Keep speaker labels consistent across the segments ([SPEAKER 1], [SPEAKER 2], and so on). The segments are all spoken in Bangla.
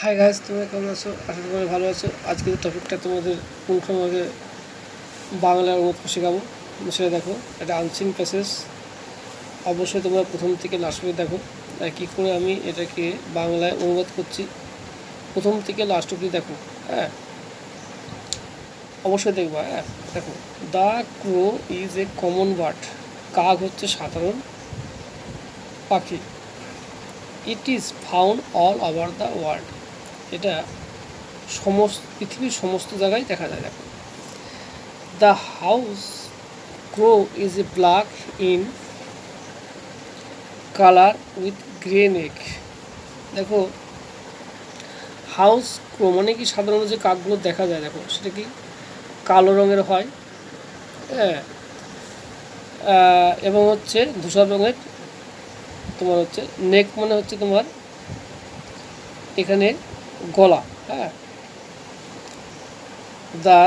[SPEAKER 1] হাই গাইস, তোমরা কেমন আছো? আশা করি ভালো আছো। আজকের টপিকটা তোমাদের পুঙ্খানুপুঙ্খভাবে বাংলার অনুবাদ শেখাবো। সেটা দেখো, এটা আনসিন প্যাসেজ। অবশ্যই তোমরা প্রথম থেকে লাস্ট অবধি দেখো কী করে আমি এটাকে বাংলায় অনুবাদ করছি। প্রথম থেকে লাস্ট অবধি দেখো, হ্যাঁ, অবশ্যই দেখবা। হ্যাঁ, দেখো, the crow is a common bird. কাক হচ্ছে সাধারণ পাখি। It is found all over the world. এটা পৃথিবীর সমস্ত জায়গায় দেখা যায়। দেখো, the house crow is a black in colour with grey neck. দেখো, হাউস ক্রো মানে কি, সাধারণত যে কাকগুলো দেখা যায়, দেখো সেটা কি কালো রঙের হয়, হ্যাঁ, এবং হচ্ছে ধূসর রঙের। তোমার হচ্ছে নেক মানে হচ্ছে তোমার এখানে গলা, হ্যাঁ। The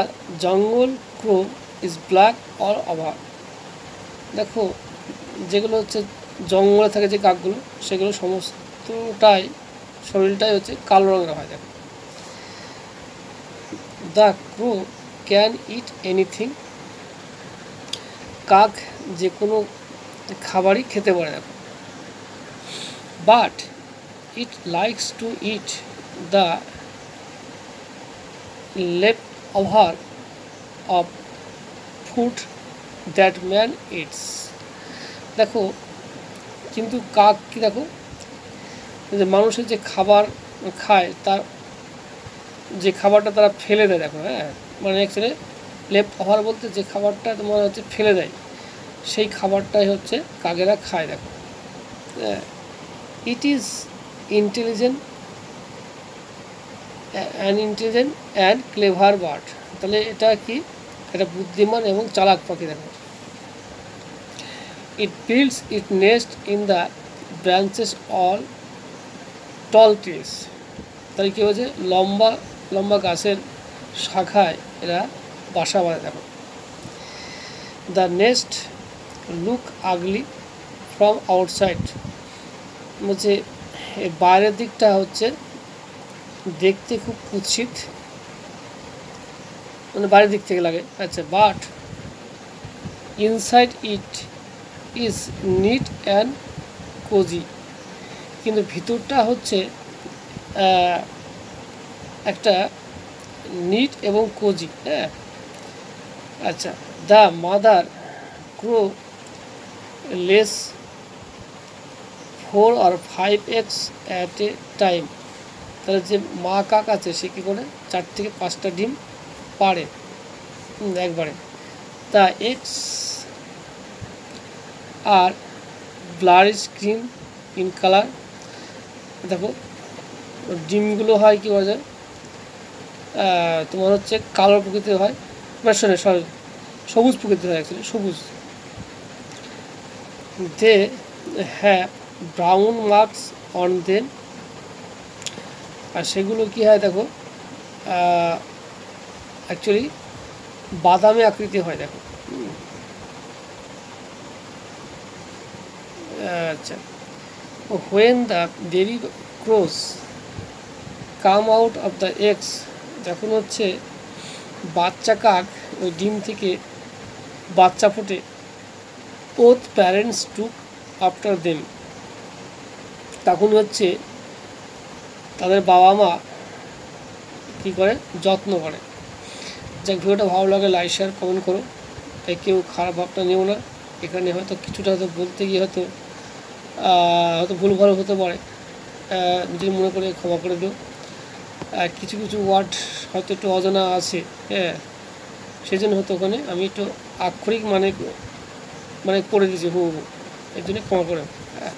[SPEAKER 1] jungle crow is black all over. দেখো, যেগুলো হচ্ছে জঙ্গলে থাকে যে কাকগুলো, সেগুলো সমস্তটাই শরীরটাই হচ্ছে কালো রঙের হয়। দেখো, the crow can eat anything. কাক যে কোনো খাবারই খেতে পারে। দেখো, but it likes to eat the left over of food that man eats. দেখো, কিন্তু কাক কি, দেখো, যে মানুষের যে খাবার খায়, তার যে খাবারটা তারা ফেলে দেয়। দেখো, হ্যাঁ, মানে অ্যাকচুয়ালি লেফট ওভার বলতে যে খাবারটা তোমার হচ্ছে ফেলে দেয়, সেই খাবারটাই হচ্ছে কাকেরা খায়। দেখো, it is intelligent and clever bird. তাহলে এটা কি, এটা বুদ্ধিমান এবং চালাক পাখি। দেখো, it builds it nest in the branches all tall trees. তাহলে কী হয়েছে, লম্বা লম্বা গাছের শাখায় এরা বাসা বাঁধে। দেখো, the nest look ugly from outside. বলছে বাইরের দিকটা হচ্ছে দেখতে খুব কুৎসিত, মানে বাইরের দিক থেকে লাগে। আচ্ছা, but inside it is neat and cosy. কিন্তু ভিতরটা হচ্ছে একটা নিট এবং কোজি, হ্যাঁ। আচ্ছা, the mother crow lays 4 or 5 eggs at a time. তাহলে যে মা কাক আছে, সে কী করে 4 থেকে 5টা ডিম পারে একবারে। The eggs are bluish green in colour. দেখো, ডিমগুলো হয় কী বলা যায়, তোমার হচ্ছে কালো প্রকৃতির হয়, সরি সবুজ প্রকৃতির হয়, অ্যাকচুয়ালি সবুজ। They have brown marks on them. আর সেগুলো কী হয়, দেখো, অ্যাকচুয়ালি বাদামি আকৃতি হয়। দেখো, আচ্ছা, when the baby crows come out of the eggs. যখন হচ্ছে বাচ্চা কাক ওই ডিম থেকে বাচ্চা ফোটে, both প্যারেন্টস টুক আফটার দেম। তখন হচ্ছে তাদের বাবা মা কী করে, যত্ন করে। যাক, ভিডিওটা ভালো লাগে লাইক শেয়ার কমেন্ট করো। তাই কেউ খারাপ ভাবটা নিও না। এখানে হয়তো কিছুটা হয়তো বলতে গিয়ে হয়তো ভুলভাল হতে পারে, নিজের মনে করে ক্ষমা করে দিও। কিছু কিছু ওয়ার্ড হয়তো একটু অজানা আছে, হ্যাঁ, সেই জন্য হয়তো ওখানে আমি একটু আক্ষরিক মানে করে দিয়েছি, এর জন্য ক্ষমা করে। হ্যাঁ।